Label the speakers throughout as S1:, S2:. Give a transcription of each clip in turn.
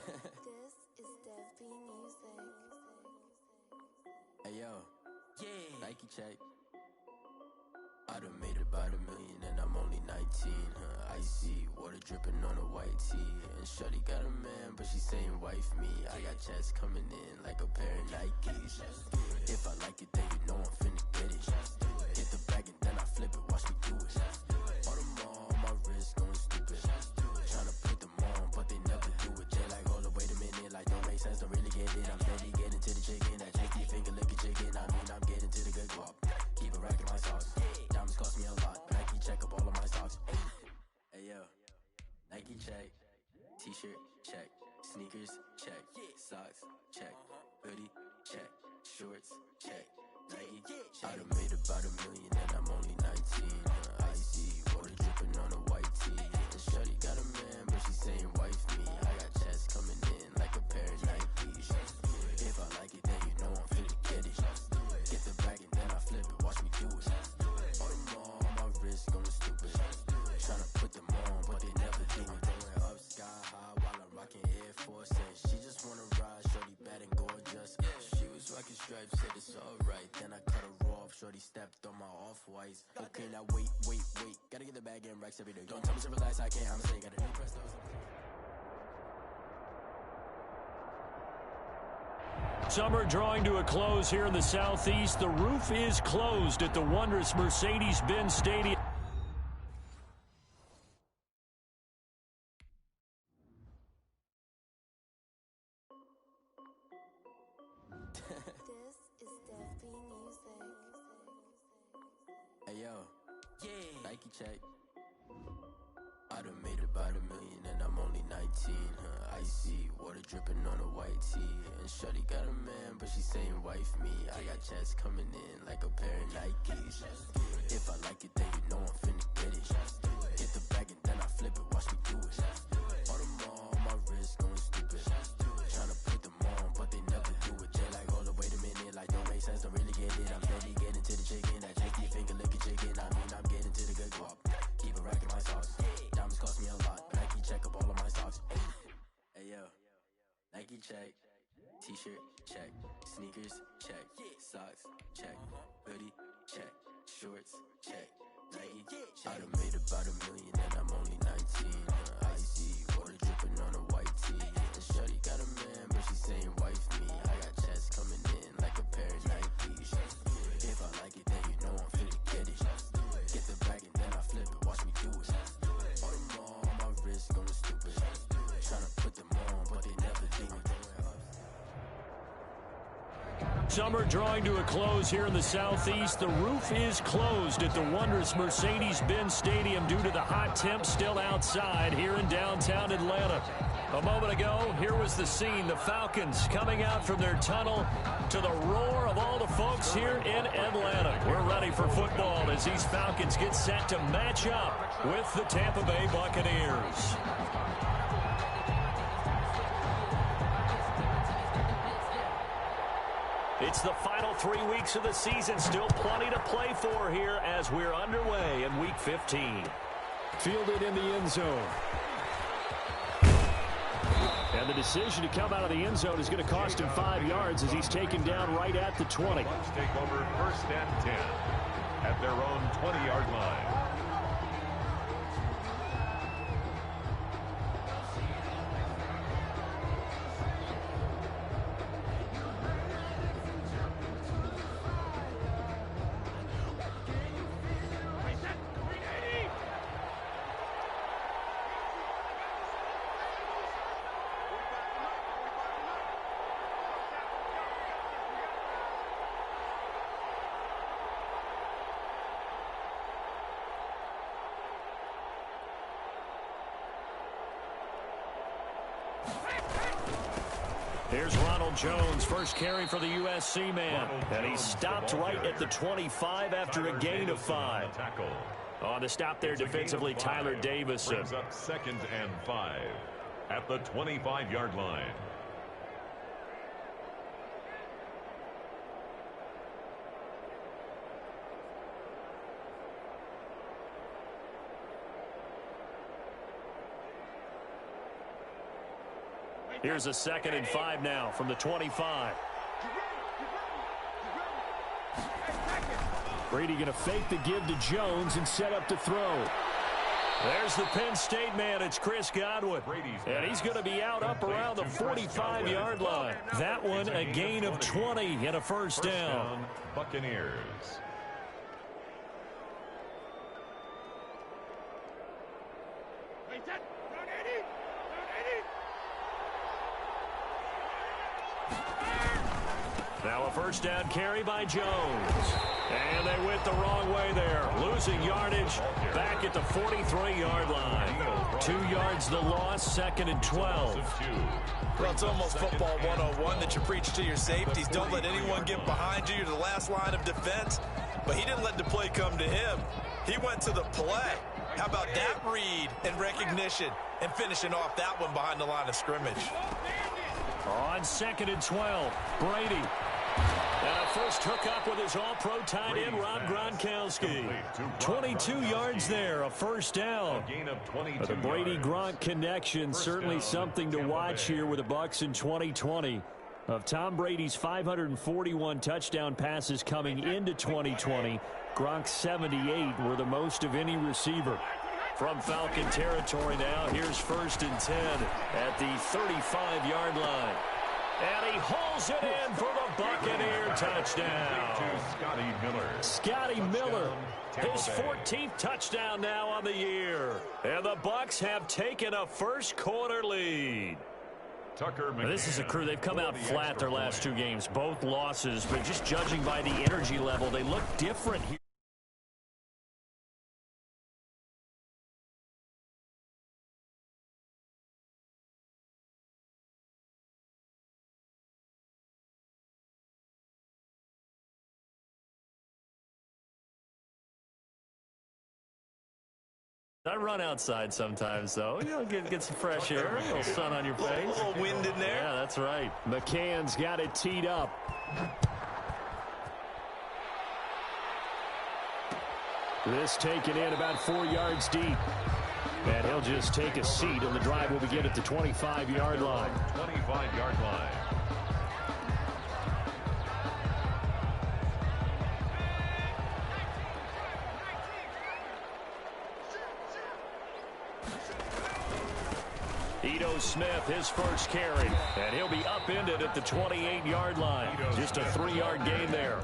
S1: This is Dev B Music.
S2: Hey yo, yeah, Nike check. I done made about $1 million and I'm only 19. Icy water dripping on a white tee. And shorty got a man, but she saying wife me. I got checks coming in like a pair of Nikes. If I like it, then you know I'm finna get it. Get the bag and then I flip it, watch me do it. All them on my wrist going stupid. Tryna put them on, but they never do it. They like, hold up, wait a minute, like don't make sense, don't really get it. I'm steady getting to the chicken, that tricky finger licking chicken. I mean, I'm getting to the good guap. Keep a rack in my socks. Diamonds cost me a lot, but Nike check up all of my socks. Hey yo, Nike check. T-shirt check. Sneakers check. Socks check. Hoodie check. Shorts check. Nike I done made about $1 million and I'm only 19. Icy water dripping on a white tee. And shorty got a man, but she saying wife me. I got checks coming in like a pair of Nikes. If I like it, then you know I'm finna get it. Get the bag and then I flip it, watch me do it. All them on my wrist going stupid. Tryna put them on, but they never do it. Going up sky high while I'm rocking Air Force. And she just wanna ride, shorty bad and gorgeous. She was rocking stripes, said it's alright. Then I cut her off, shorty stepped on my off-whites. Okay, now wait. Gotta get the bag and racks every day. Don't tell me to relax, I can't, I'ma say, got a new press those.
S3: Summer drawing to a close here in the southeast. The roof is closed at the wondrous Mercedes-Benz Stadium.
S1: This is Dev B Music.
S2: Hey yo, yeah, Nike check. I done made about $1 million and I'm only 19. Icy water dripping on a white tee. And shorty got a man, but she saying wife me. I got checks coming in like a pair of Nikes. If I like it, then you know I'm finna get it. Get the bag and then I flip it, watch me do it. All them on my wrist going stupid. Tryna put them on, but they never do it. They like, hold up, wait a minute, like don't make sense, don't really get it. I'm steady getting to the chicken, that tricky finger licking chicken. I mean, I'm getting to the good guap. Keep a rack in my socks. Diamonds cost me a lot, but Nike check up all of my socks. Hey yo, Nike check. T-shirt check. Sneakers check. Socks check. Hoodie check. Shorts check. Nike I done made about $1 million and I'm only 19. Icy water dripping on a white tee. And shorty got a man, but she saying wife me. I got checks coming in like a pair of Nikes. If I like it, then you know I'm finna get it. Get the bag and then I flip it, watch me do it. All them on my wrist going stupid. Tryna put them on, but they never do it.
S3: Summer drawing to a close here in the southeast. The roof is closed at the wondrous Mercedes-Benz Stadium due to the hot temps still outside here in downtown Atlanta. A moment ago, here was the scene. The Falcons coming out from their tunnel to the roar of all the folks here in Atlanta. We're ready for football as these Falcons get set to match up with the Tampa Bay Buccaneers. It's the final 3 weeks of the season. Still plenty to play for here as we're underway in Week 15.
S4: Fielded in the end zone. And the decision to come out of the end zone is going to cost him 5 yards as he's taken down right at the 20.
S5: Bucs take over 1st and 10 at their own 20-yard line.
S3: Here's Ronald Jones, first carry for the USC man. And he stopped right at the 25 after a gain of 5. On the stop there defensively, Tyler Davis.
S5: Brings up 2nd and 5 at the 25-yard line.
S3: Here's a 2nd and 5 now from the 25.
S4: Brady going to fake the give to Jones and set up to throw.
S3: There's the Penn State man. It's Chris Godwin. And he's going to be out up around the 45-yard line. That one a gain of 20 and a first down.
S5: Buccaneers.
S3: Now a first down carry by Jones. And they went the wrong way there. Losing yardage back at the 43-yard line. 2 yards the loss, 2nd and 12.
S6: Well, it's almost football 101 that you preach to your safeties. Don't let anyone get behind you. You're the last line of defense. But he didn't let the play come to him. He went to the play. How about that read and recognition and finishing off that one behind the line of scrimmage?
S3: On 2nd and 12, Brady. And a first hookup with his all-pro tight end, Rob Gronkowski. 22 yards there, a first down. But the Brady-Gronk connection, certainly something to watch here with the Bucs in 2020. Of Tom Brady's 541 touchdown passes coming into 2020, Gronk's 78 were the most of any receiver. From Falcon territory now, here's 1st and 10 at the 35-yard line. And he hauls it in for the Buccaneer touchdown. Scotty Miller, his 14th touchdown now on the year. And the Bucs have taken a first-quarter lead. This is a crew. They've come out flat their last 2 games, both losses. But just judging by the energy level, they look different here. I run outside sometimes, though. You know, get some fresh air, a little sun on your face.
S6: A little wind in there.
S3: Yeah, that's right.
S4: McCann's got it teed up. This taken in about 4 yards deep. And he'll just take a seat, and the drive will begin at the 25-yard line.
S5: 25-yard line.
S3: Ito Smith, his first carry, and he'll be upended at the 28-yard line. Just a 3-yard gain there.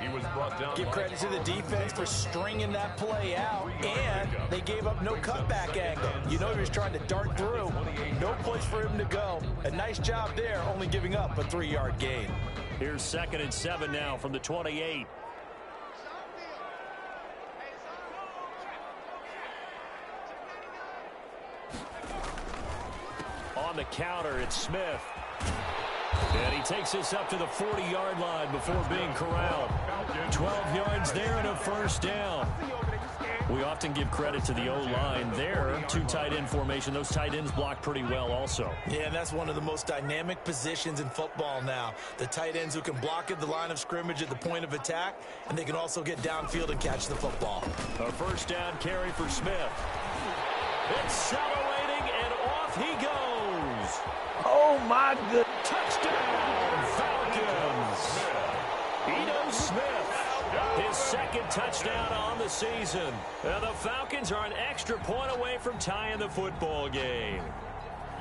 S5: He was brought down.
S6: Give credit to the defense for stringing that play out, and they gave up no cutback angle. You know he was trying to dart through. No place for him to go. A nice job there, only giving up a 3-yard gain.
S3: Here's 2nd and 7 now from the 28. On the counter, it's Smith. And he takes this up to the 40-yard line before being corralled. 12 yards there and a first down. We often give credit to the O-line there. 2 tight end formation. Those tight ends block pretty well also.
S6: Yeah, and that's one of the most dynamic positions in football now. The tight ends who can block at the line of scrimmage at the point of attack, and they can also get downfield and catch the football.
S3: A first down carry for Smith. Accelerating, and off he goes.
S6: Oh, my goodness.
S3: Touchdown, Falcons. Ito Smith, his 2nd touchdown on the season. And the Falcons are an extra point away from tying the football game.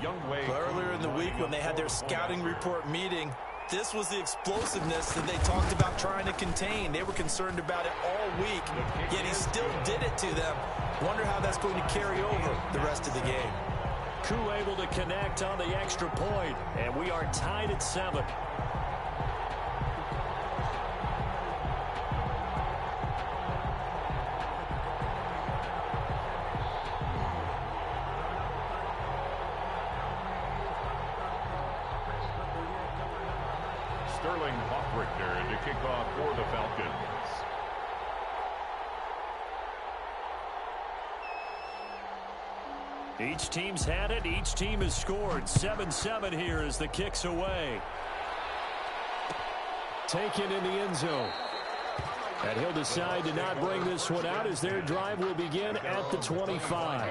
S6: Earlier in the week when they had their scouting report meeting, this was the explosiveness that they talked about trying to contain. They were concerned about it all week, yet he still did it to them. Wonder how that's going to carry over the rest of the game.
S3: Koo able to connect on the extra point, and we are tied at 7.
S5: Sterling Hoffrichter to kick off for the Falcons.
S3: Each team's had it. Each team has scored. 7-7 here as the kick's away. Taken in the end zone. And he'll decide to not bring this one out as their drive will begin at the 25.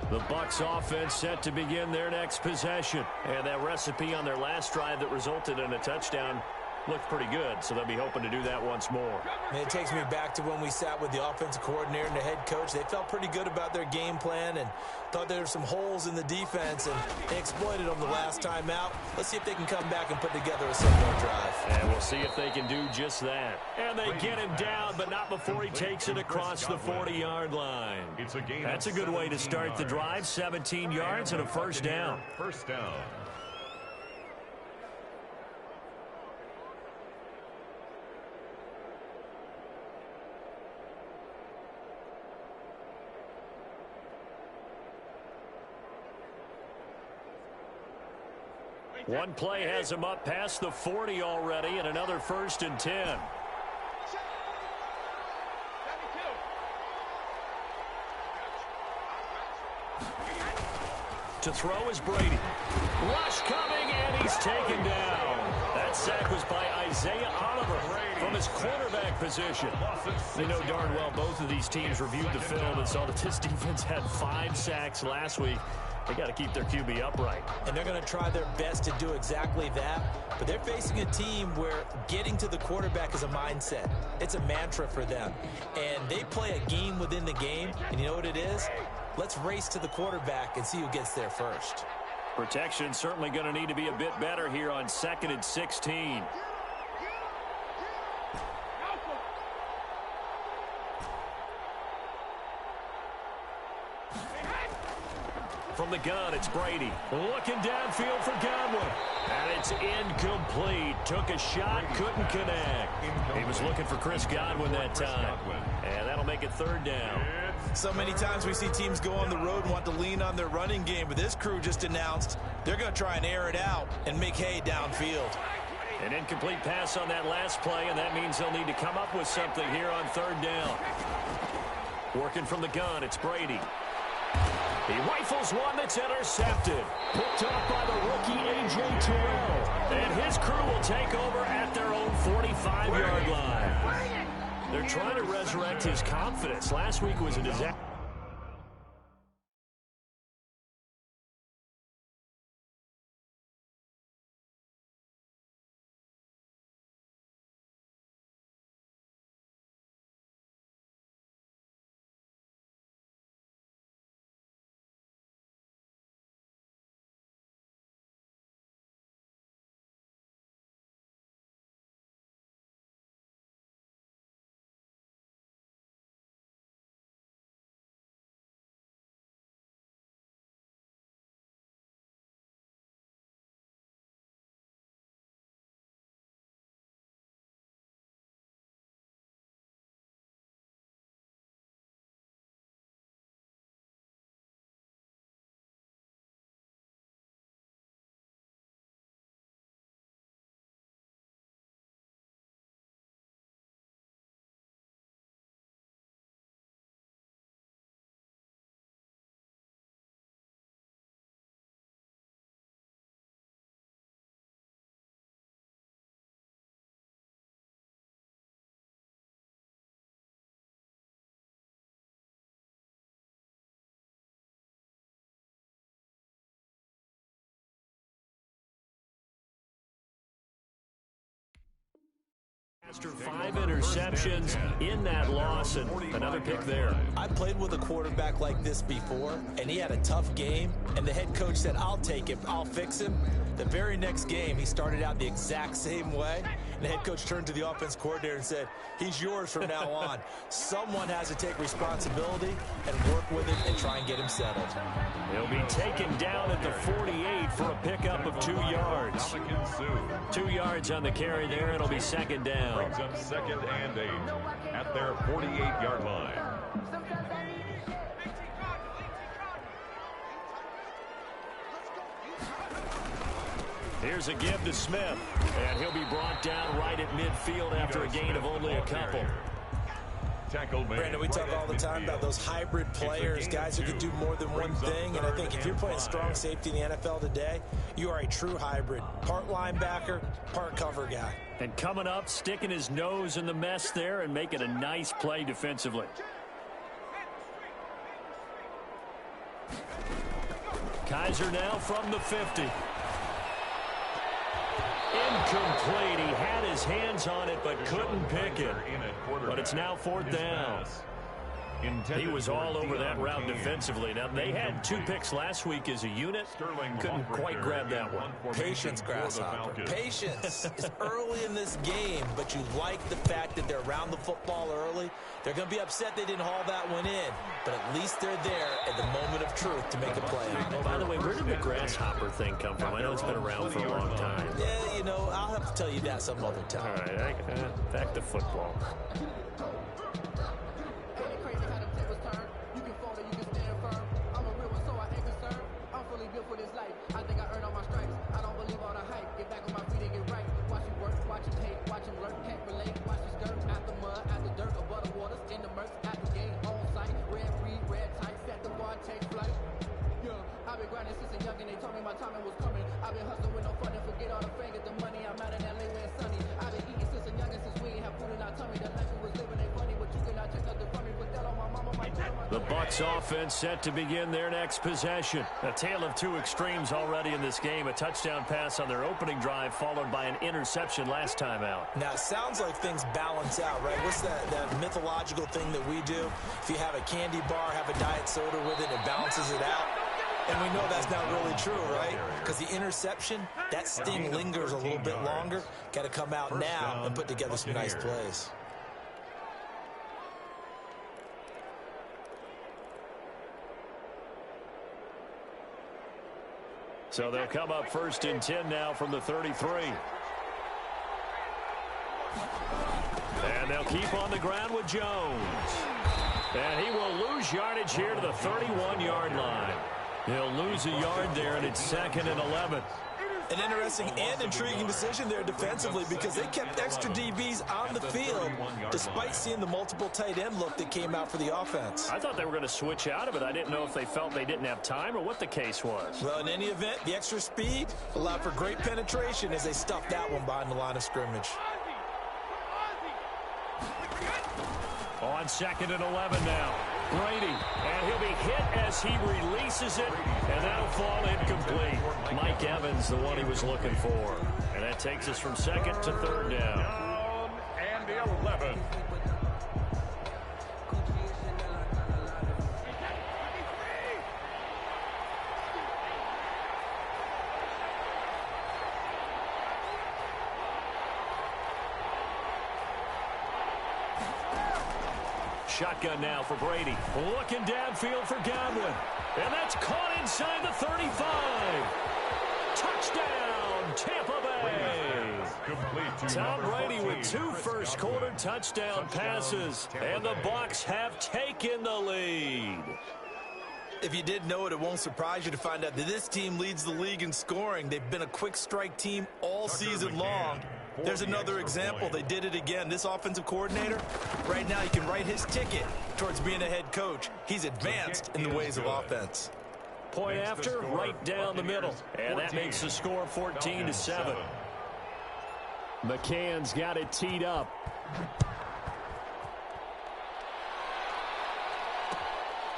S3: The Bucs offense set to begin their next possession.
S4: And that recipe on their last drive that resulted in a touchdown looked pretty good, so they'll be hoping to do that once more.
S6: And it takes me back to when we sat with the offensive coordinator and the head coach. They felt pretty good about their game plan and thought there were some holes in the defense, and they exploited them the last time out. Let's see if they can come back and put together a similar drive.
S4: And we'll see if they can do just that.
S3: And they get him down, but not before he takes it across the 40-yard line. That's a good way to start the drive. 17 yards and a first down.
S5: First down.
S3: One play has him up past the 40 already, and another 1st and 10. To throw is Brady. Rush coming, and he's taken down. That sack was by Isaiah Oliver from his quarterback position. You know darn well both of these teams reviewed the film and saw that this defense had 5 sacks last week. They got to keep their QB upright.
S6: And they're going to try their best to do exactly that. But they're facing a team where getting to the quarterback is a mindset. It's a mantra for them. And they play a game within the game. And you know what it is? Let's race to the quarterback and see who gets there first.
S3: Protection certainly going to need to be a bit better here on 2nd and 16. From the gun, it's Brady. Looking downfield for Godwin. And it's incomplete. Took a shot, couldn't connect. He was looking for Chris Godwin that time. And that'll make it 3rd down.
S6: So many times we see teams go on the road and want to lean on their running game, but this crew just announced they're going to try and air it out and make hay downfield.
S3: An incomplete pass on that last play, and that means they'll need to come up with something here on 3rd down. Working from the gun, it's Brady. He rifles one that's intercepted. Picked up by the rookie A.J. Terrell. And his crew will take over at their own 45-yard line. They're trying to resurrect his confidence. Last week was a disaster. After 5 interceptions in that loss, and another pick there.
S6: I played with a quarterback like this before, and he had a tough game, and the head coach said, I'll take him, I'll fix him. The very next game, he started out the exact same way, and the head coach turned to the offense coordinator and said, he's yours from now on. Someone has to take responsibility and work with him and try and get him settled.
S3: He'll be taken down at the 48 for a pickup of 2 yards. 2 yards on the carry there. It'll be 2nd down.
S5: Brings up 2nd and 8 at their 48-yard line.
S3: Here's a give to Smith, and he'll be brought down right at midfield after a gain of only a couple.
S6: Brandon, we talk all the time about those hybrid players, guys who can do more than one thing, and I think if you're playing strong safety in the NFL today, you are a true hybrid. Part linebacker, part cover guy.
S3: And coming up, sticking his nose in the mess there and making a nice play defensively. Kaiser now from the 50. Incomplete. He had his hands on it but couldn't pick it. But it's now 4th down. He was all over that route defensively. Now, they had 2 picks last week as a unit. Couldn't quite grab that one.
S6: Patience, Grasshopper. Patience. It's early in this game, but you like the fact that they're around the football early. They're going to be upset they didn't haul that one in, but at least they're there at the moment of truth to make a play.
S3: Oh, by the way, where did the Grasshopper thing come from? I know it's been around for a long time.
S6: Yeah, you know, I'll have to tell you that some other time.
S3: All right, back to football. The Bucs offense set to begin their next possession. A tale of 2 extremes already in this game. A touchdown pass on their opening drive followed by an interception last time out.
S6: Now, it sounds like things balance out, right? What's that mythological thing that we do? If you have a candy bar, have a diet soda with it, it balances it out. And we know that's not really true, right? Because the interception, that sting lingers a little bit longer. Got to come out now and put together some nice plays.
S3: So they'll come up 1st and 10 now from the 33. And they'll keep on the ground with Jones. And he will lose yardage here to the 31-yard line. He'll lose a yard there, and it's 2nd and 11.
S6: An interesting and intriguing decision there defensively because they kept extra DBs on the field despite seeing the multiple tight end look that came out for the offense.
S3: I thought they were going to switch out of it. I didn't know if they felt they didn't have time or what the case was.
S6: Well, in any event, the extra speed allowed for great penetration as they stuffed that one behind the line of scrimmage.
S3: On 2nd and 11 now. Brady, and he'll be hit as he releases it, and that'll fall incomplete. Mike Evans, the one he was looking for. And that takes us from 2nd to 3rd down.
S5: Down and 11.
S3: Shotgun now for Brady. Looking downfield for Godwin. And that's caught inside the 35. Touchdown, Tampa Bay. Tom Brady with 2 first-quarter touchdown passes. And the Bucs have taken the lead.
S6: If you didn't know it, it won't surprise you to find out that this team leads the league in scoring. They've been a quick strike team all season long. There's another example. They did it again. This offensive coordinator, right now, he can write his ticket towards being a head coach. He's advanced in the ways of offense.
S3: Point after, right down the middle. And that makes the score 14-7. McCann's got it teed up.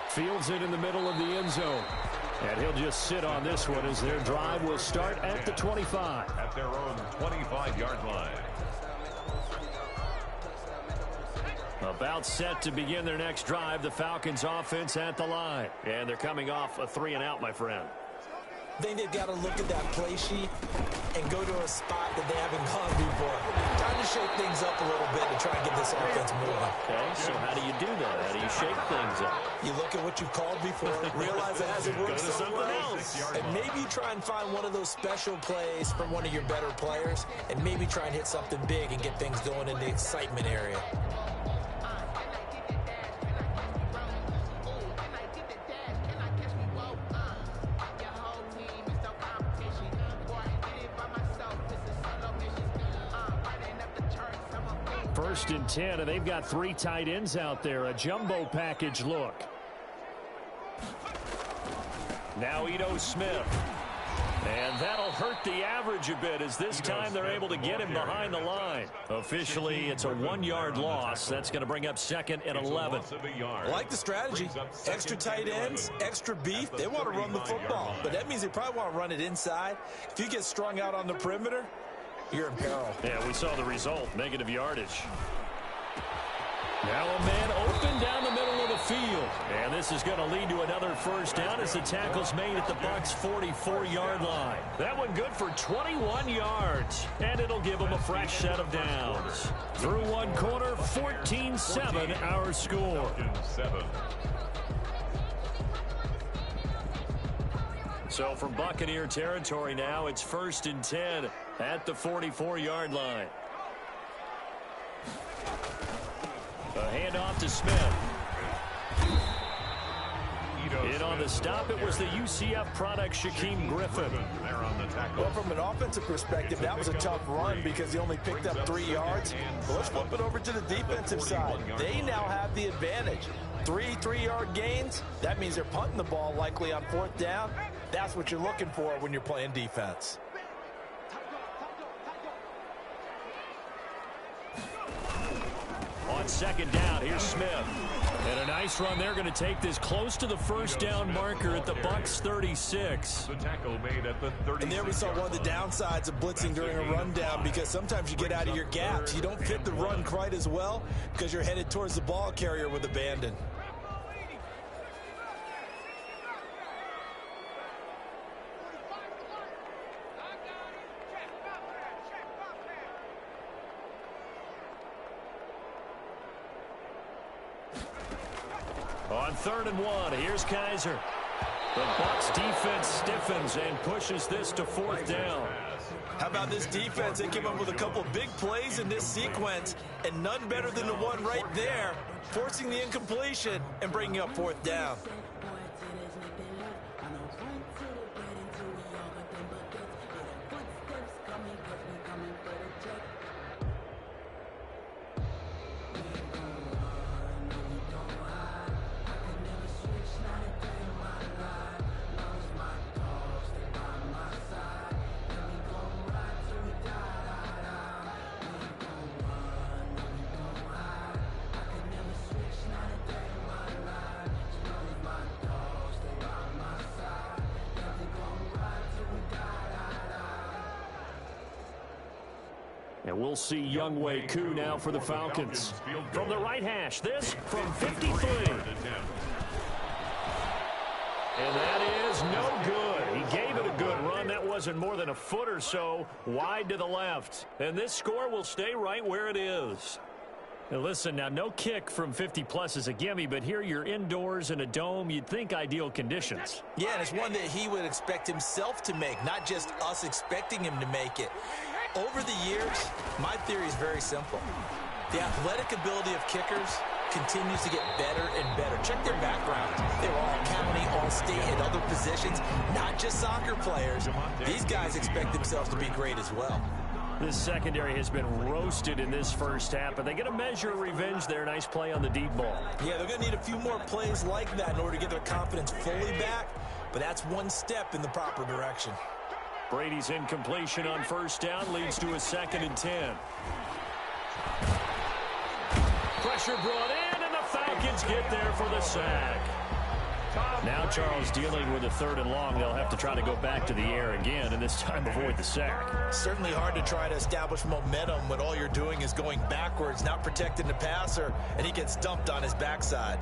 S3: Fields it in the middle of the end zone. And he'll just sit on this one as their drive will start at the 25.
S5: At their own 25-yard line.
S3: About set to begin their next drive, the Falcons offense at the line. And they're coming off a 3-and-out, my friend.
S6: I think they've got to look at that play sheet and go to a spot that they haven't gone before. Time to shake things up a little bit to try and get this offense moving.
S3: Okay, so how do you do that? How do you shake things up?
S6: You look at what you've called before, realize it hasn't worked somewhere else, and maybe try and find one of those special plays from one of your better players, and maybe try and hit something big and get things going in the excitement area.
S3: First and 10, and they've got 3 tight ends out there. A jumbo package look. Now Ito Smith. And that'll hurt the average a bit as this time they're able to get him behind the line. Officially, it's a 1-yard loss. That's going to bring up 2nd and 11.
S6: I like the strategy. Extra tight ends, extra beef. They want to run the football, but that means they probably want to run it inside. If you get strung out on the perimeter, you're in peril.
S3: Yeah, we saw the result, negative yardage. Now a man open down the middle of the field. And this is going to lead to another first down as the tackle's made at the Bucs' 44-yard line. That one good for 21 yards. And it'll give them a fresh set of downs. Through one quarter, 14-7 our score. So from Buccaneer territory now, it's 1st and 10 at the 44-yard line. A handoff to Smith. In on the stop, it was the UCF product, Shaquem Griffin.
S6: Well, from an offensive perspective, that was a tough run because he only picked up 3 yards. But let's flip it over to the defensive side. They now have the advantage. 3 3-yard gains. That means they're punting the ball likely on 4th down. That's what you're looking for when you're playing defense.
S3: On 2nd down, here's Smith. And a nice run there, going to take this close to the first down marker at the Bucs' 36.
S5: The tackle made at the 36.
S6: And there we saw one of the downsides of blitzing during a rundown because sometimes you get out of your gaps. You don't fit the run quite as well because you're headed towards the ball carrier with abandon.
S3: On 3rd and 1, here's Kaiser. The Bucs defense stiffens and pushes this to 4th down.
S6: How about this defense? They came up with a couple of big plays in this sequence, and none better than the one right there, forcing the incompletion and bringing up 4th down.
S3: And we'll see Younghoe Koo now for the Falcons. From the right hash, this from 53. And that is no good. He gave it a good run. That wasn't more than a foot or so wide to the left. And this score will stay right where it is. Now listen, now no kick from 50-plus is a gimme, but here you're indoors in a dome. You'd think ideal conditions.
S6: Yeah, and it's one that he would expect himself to make, not just us expecting him to make it. Over the years, my theory is very simple. The athletic ability of kickers continues to get better and better. Check their backgrounds. They were all county, all state, at other positions, not just soccer players. These guys expect themselves to be great as well.
S3: This secondary has been roasted in this first half, but they get a measure of revenge there. Nice play on the deep ball.
S6: Yeah, they're going to need a few more plays like that in order to get their confidence fully back, but that's one step in the proper direction.
S3: Brady's incompletion on 1st down leads to a 2nd and 10. Pressure brought in, and the Falcons get there for the sack. Now Charles dealing with a 3rd and long. They'll have to try to go back to the air again, and this time avoid the sack.
S6: Certainly hard to try to establish momentum when all you're doing is going backwards, not protecting the passer, and he gets dumped on his backside.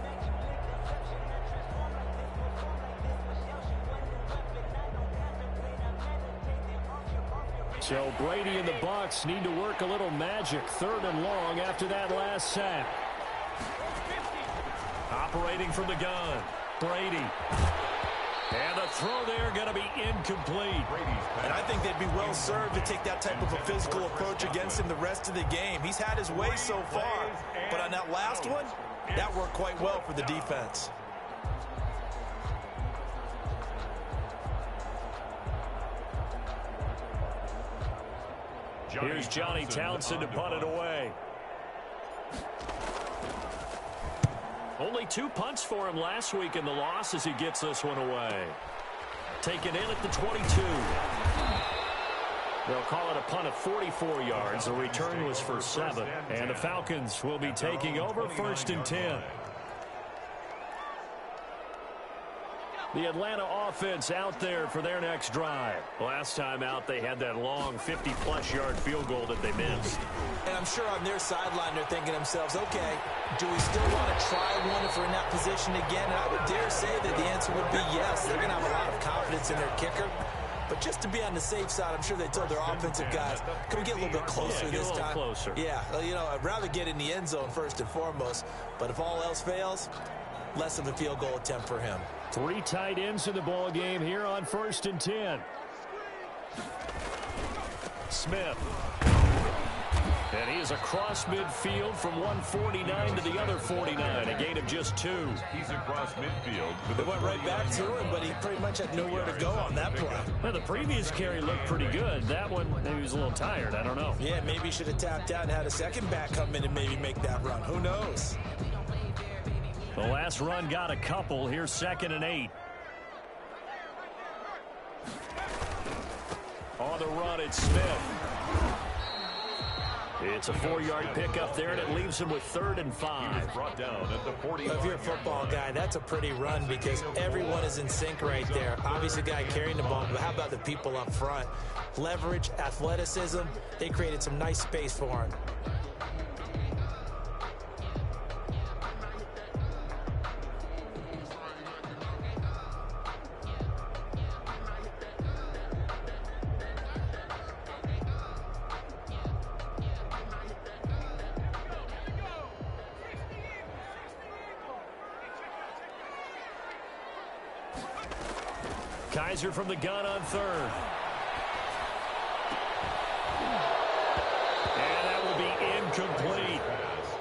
S3: So Brady and the Bucs need to work a little magic. 3rd and long after that last sack. Operating from the gun, Brady. And the throw there going to be incomplete.
S6: And I think they'd be well served to take that type of a physical approach against him the rest of the game. He's had his way so far, but on that last one, that worked quite well for the defense.
S3: Here's Johnny Townsend to punt it away. Only 2 punts for him last week in the loss as he gets this one away. taken in at the 22. They'll call it a punt of 44 yards. The return was for 7. And the Falcons will be taking over 1st and 10. The Atlanta offense out there for their next drive. Last time out, they had that long 50-plus yard field goal that they missed.
S6: And I'm sure on their sideline they're thinking to themselves, okay, do we still want to try one if we're in that position again? And I would dare say that the answer would be yes. They're going to have a lot of confidence in their kicker. But just to be on the safe side, I'm sure they told their offensive guys, can we get a little bit closer this time?
S3: Closer.
S6: Yeah, well, you know, I'd rather get in the end zone first and foremost. But if all else fails, less of a field goal attempt for him.
S3: 3 tight ends in the ball game here on 1st and 10. Smith. And he is across midfield from 149 to the other 49, a gain of just 2.
S5: He's across midfield.
S6: They went right back to him, but he pretty much had nowhere to go on that play.
S3: Well, the previous carry looked pretty good. That one, maybe he was a little tired. I don't know.
S6: Yeah, maybe he should have tapped out and had a second back come in and maybe make that run. Who knows?
S3: The last run got a couple. Here's 2nd and 8. On the run, it's Smith. It's a 4-yard pickup there, and it leaves him with 3rd and 5.
S5: Brought down at the 40.
S6: If you're a football guy, that's a pretty run because everyone is in sync right there. Obviously, the guy carrying the ball, but how about the people up front? Leverage, athleticism, they created some nice space for him.
S3: Kaiser from the gun on 3rd. And that will be incomplete.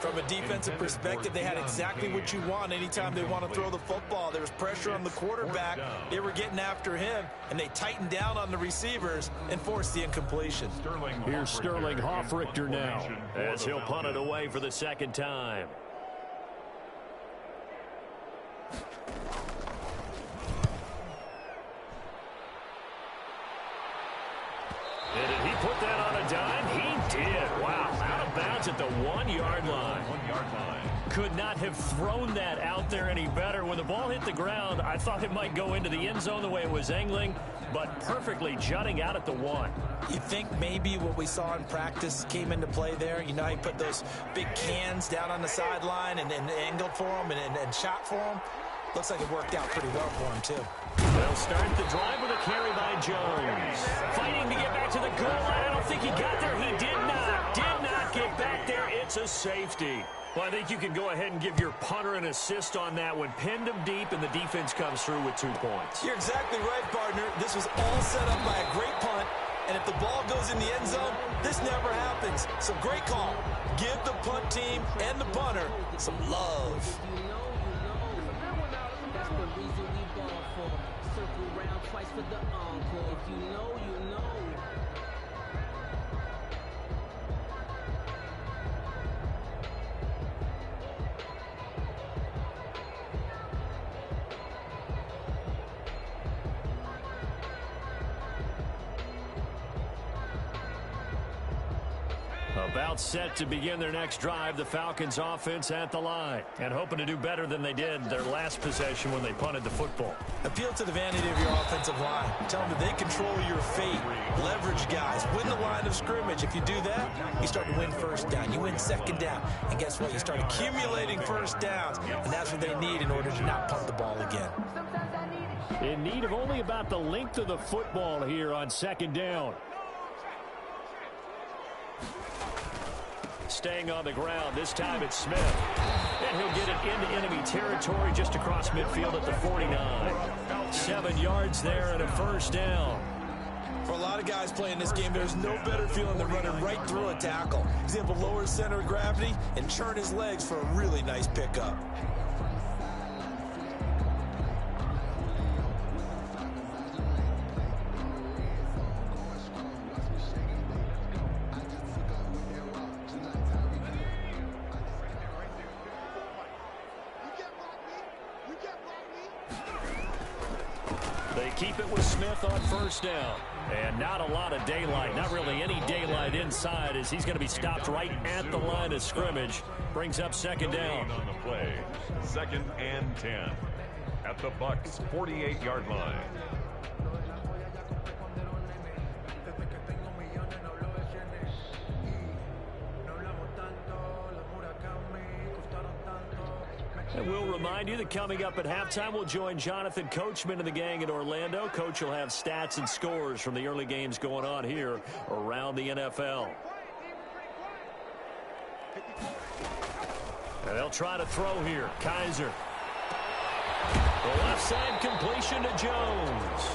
S6: From a defensive perspective, they had exactly what you want anytime they want to throw the football. There was pressure on the quarterback. They were getting after him, and they tightened down on the receivers and forced the incompletion.
S3: Here's Sterling Hoffrichter now as he'll punt it away for the 2nd time. And did he put that on a dime? He did. Wow, out of bounds at the 1-yard line.
S5: 1-yard line.
S3: Could not have thrown that out there any better. When the ball hit the ground, I thought it might go into the end zone the way it was angling, but perfectly jutting out at the 1.
S6: You think maybe what we saw in practice came into play there? You know, he put those big cans down on the sideline and angled for him and shot for him. Looks like it worked out pretty well for him, too.
S3: They'll start the drive with a carry by Jones. Fighting to get back to the goal line. I don't think he got there. He did not. Did not get back there. It's a safety. Well, I think you can go ahead and give your punter an assist on that one. Pinned him deep, and the defense comes through with 2 points.
S6: You're exactly right, partner. This was all set up by a great punt. And if the ball goes in the end zone, this never happens. So great call. Give the punt team and the punter some love.
S7: For the encore, if you know, you know.
S3: About set to begin their next drive, the Falcons offense at the line. And hoping to do better than they did their last possession when they punted the football.
S6: Appeal to the vanity of your offensive line. Tell them that they control your fate. Leverage guys. Win the line of scrimmage. If you do that, you start to win 1st down. You win 2nd down. And guess what? You start accumulating 1st downs. And that's what they need in order to not punt the ball again.
S3: In need of only about the length of the football here on 2nd down. Staying on the ground. This time it's Smith. And he'll get it into enemy territory just across midfield at the 49. 7 yards there and a 1st down.
S6: For a lot of guys playing this game, there's no better feeling than running right through a tackle. He's able to lower his center of gravity and churn his legs for a really nice pickup.
S3: They keep it with Smith on first down. And not a lot of daylight, not really any daylight inside, as he's going to be stopped right at the line of scrimmage. Brings up second down.
S5: On the play, 2nd and 10 at the Bucs' 48-yard line.
S3: And we'll remind you that coming up at halftime, we'll join Jonathan Coachman and the gang in Orlando. Coach will have stats and scores from the early games going on here around the NFL. And they'll try to throw here. Kaiser. The left side completion to Jones.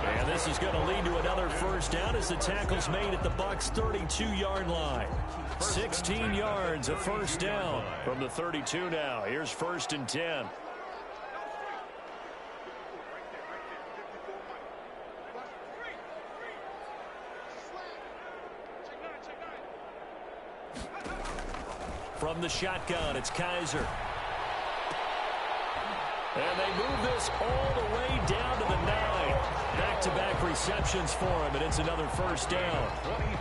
S3: And this is going to lead to another first down as the tackle's made at the Bucs' 32-yard line. 16 yards, a first down from the 32 now. Here's 1st and 10. From the shotgun, it's Kaiser. And they move this all the way down to the 9. Back-to-back receptions for him, and it's another first down.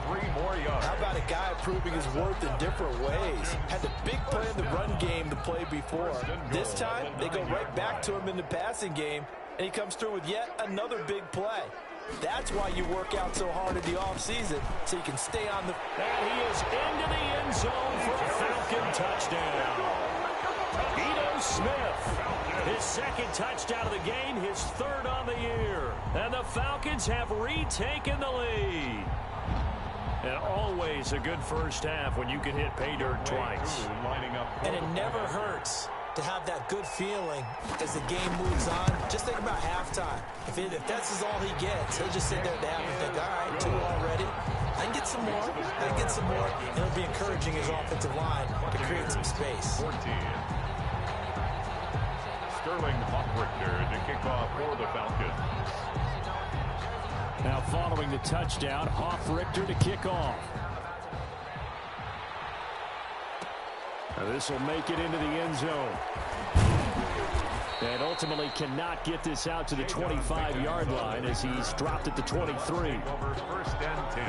S5: 23 more yards.
S6: How about a guy proving his worth in different ways? Had the big play in the run game the play before. This time, they go right back to him in the passing game, and he comes through with yet another big play. That's why you work out so hard in the offseason, so you can stay on the...
S3: And he is into the end zone for a Falcon touchdown. Ito Smith, his 2nd touchdown of the game, his 3rd on the year. And the Falcons have retaken the lead. And always a good first half when you can hit pay dirt twice.
S6: And it never hurts to have that good feeling as the game moves on. Just think about halftime. If that's all he gets, he'll just sit there at the half and think, all right, 2 already. I can get some more. I can get some more. And it'll be encouraging his offensive line to create some space.
S5: 14. Sterling Hoffrichter to kick off for the Falcons.
S3: Now following the touchdown, Hoffrichter to kick off. Now this will make it into the end zone. And ultimately cannot get this out to the 25-yard line as he's dropped at the 23.
S5: Over 1st and 10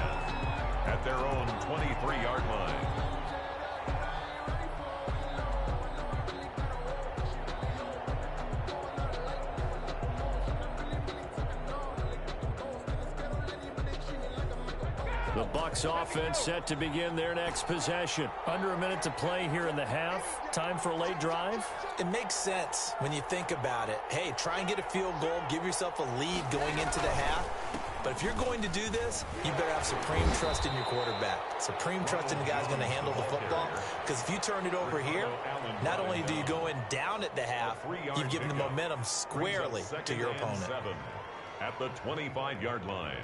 S5: at their own 23-yard line.
S3: The Bucs offense set to begin their next possession. Under a minute to play here in the half. Time for a late drive.
S6: It makes sense when you think about it. Hey, try and get a field goal. Give yourself a lead going into the half. But if you're going to do this, you better have supreme trust in your quarterback. Supreme trust in the guy's going to handle the football. Because if you turn it over here, not only do you go in down at the half, you've given the momentum squarely to your opponent.
S5: At the 25-yard line.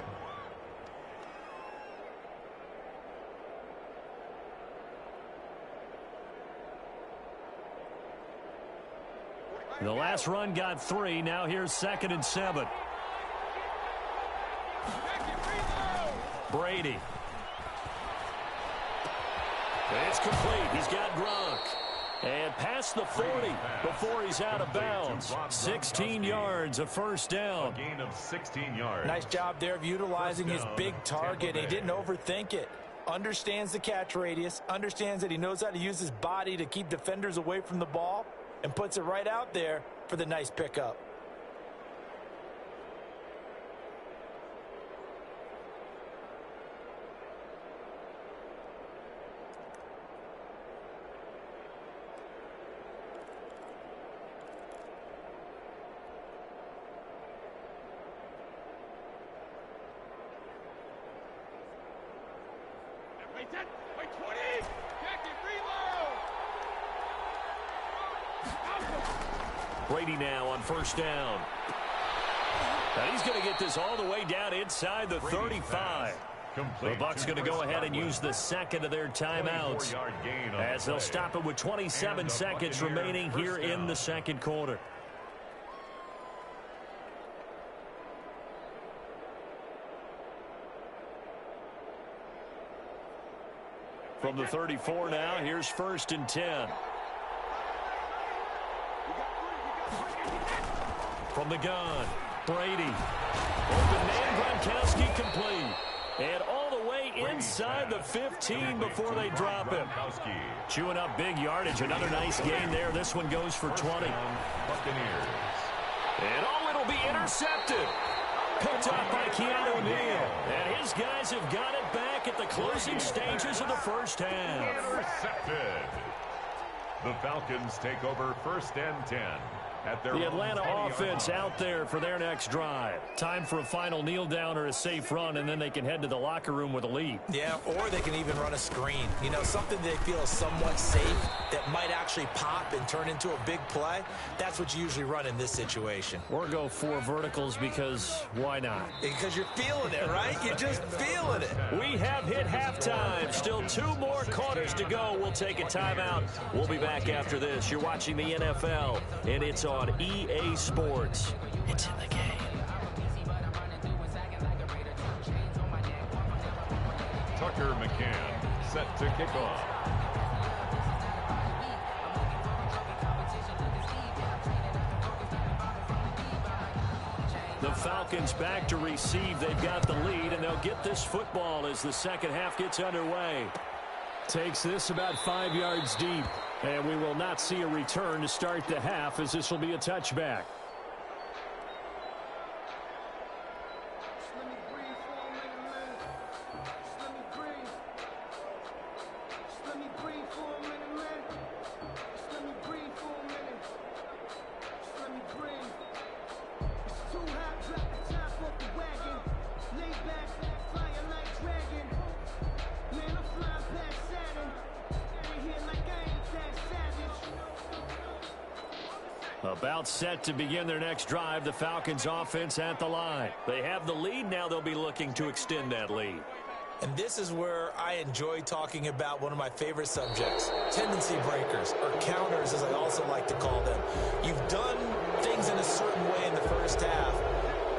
S3: The last run got 3. Now here's 2nd and 7. Brady. It's complete. He's got Gronk. And past the 40 before he's out of bounds. 16 yards, a first down.
S5: A gain of 16 yards.
S6: Nice job there of utilizing his big target. He didn't overthink it. Understands the catch radius. Understands that he knows how to use his body to keep defenders away from the ball. And puts it right out there for the nice pickup.
S8: Wait, 20! Jackie, reload!
S3: Brady now on first down. And he's going to get this all the way down inside the 35. The Bucs going to go ahead and use the 2nd of their timeouts as they'll stop it with 27 seconds remaining here in the 2nd quarter. From the 34 now, here's 1st and 10. From the gun, Brady. Open man, Gronkowski complete. And all the way inside the 15 before they drop him. Chewing up big yardage. Another nice gain there. This one goes for 20. And it'll be intercepted. Picked up by Keanu Neal. And his guys have got it back at the closing stages of the first half.
S5: Intercepted. The Falcons take over 1st and 10.
S3: The Atlanta offense out there for their next drive. Time for a final kneel down or a safe run, and then they can head to the locker room with a lead.
S6: Yeah, or they can even run a screen. You know, something they feel is somewhat safe that might actually pop and turn into a big play. That's what you usually run in this situation.
S3: Or go 4 verticals because why not?
S6: Because you're feeling it, right? You're just feeling it.
S3: We have hit halftime. Still 2 more quarters to go. We'll take a timeout. We'll be back after this. You're watching the NFL, and it's on EA Sports. It's in the game.
S5: Tucker McCann set to kick off.
S3: The Falcons back to receive. They've got the lead, and they'll get this football as the second half gets underway. Takes this about 5 yards deep. And we will not see a return to start the half, as this will be a touchback. About set to begin their next drive. The Falcons offense at the line. They have the lead. Now they'll be looking to extend that lead.
S6: And this is where I enjoy talking about one of my favorite subjects, tendency breakers, or counters as I also like to call them. You've done things in a certain way in the first half,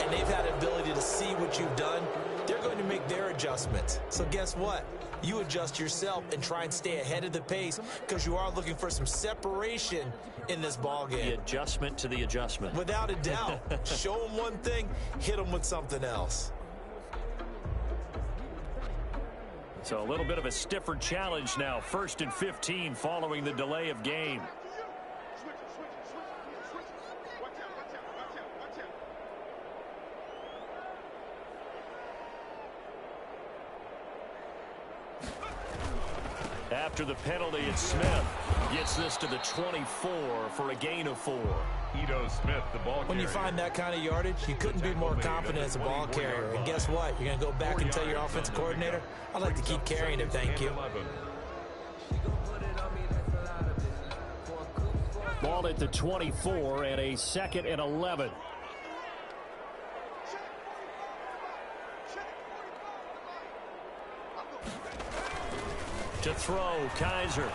S6: and they've had the ability to see what you've done. They're going to make their adjustments. So guess what? You adjust yourself and try and stay ahead of the pace because you are looking for some separation in this ball game.
S3: The adjustment to the adjustment.
S6: Without a doubt. Show them one thing, hit them with something else.
S3: So a little bit of a stiffer challenge now. 1st and 15 following the delay of game. After the penalty, it's Smith. Gets this to the 24 for a gain of 4.
S5: Ito Smith, the ball carrier.
S6: When you find that kind of yardage, you couldn't be more confident as a ball carrier. And guess what? You're going to go back and tell your offensive coordinator, I'd like to keep carrying it, thank you.
S3: Ball at the 24 and a 2nd and 11. To throw, Kaiser.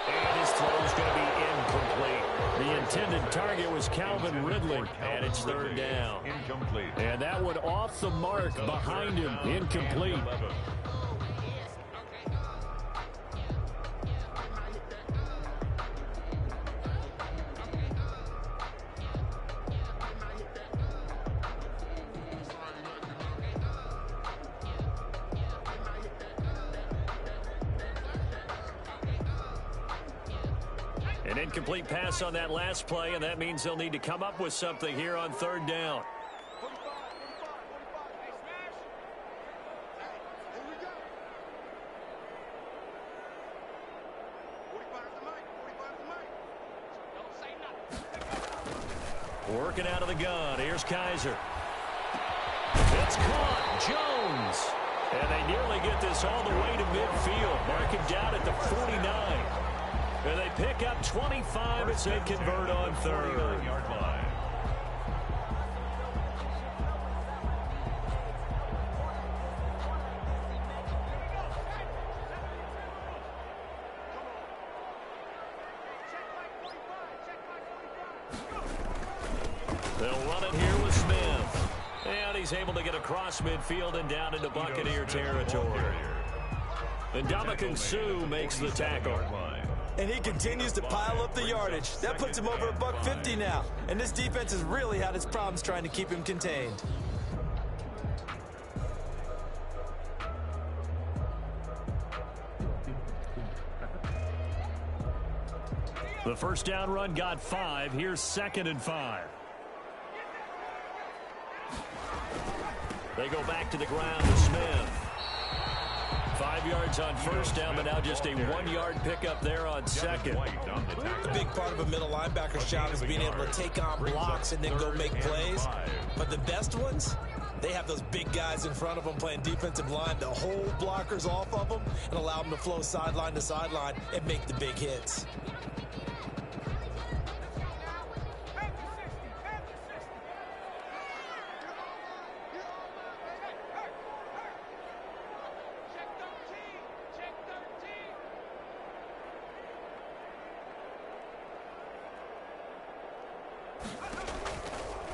S3: And his throw is going to be incomplete. The intended target was Calvin Ridley, and it's 3rd down.
S5: Incomplete.
S3: And that one off the mark behind him, incomplete. An incomplete pass on that last play, and that means they'll need to come up with something here on 3rd down. Working out of the gun. Here's Kaiser. It's caught. Jones. And they nearly get this all the way to midfield. Mark it down at the 49. And they pick up 25 as they convert on 3rd.
S5: Yard line.
S3: They'll run it here with Smith. And he's able to get across midfield and down into Buccaneer territory. And Ndamukong Suh makes the tackle.
S6: and he continues to pile up the yardage. That puts him over $150 now, and this defense has really had its problems trying to keep him contained.
S3: The first down run got 5. Here's 2nd and 5. They go back to the ground to Smith. 5 yards on first down, but now just a 1-yard pickup there on second.
S6: A big part of a middle linebacker's job is being able to take on blocks and then go make plays. But the best ones, they have those big guys in front of them playing defensive line to hold blockers off of them and allow them to flow sideline to sideline and make the big hits.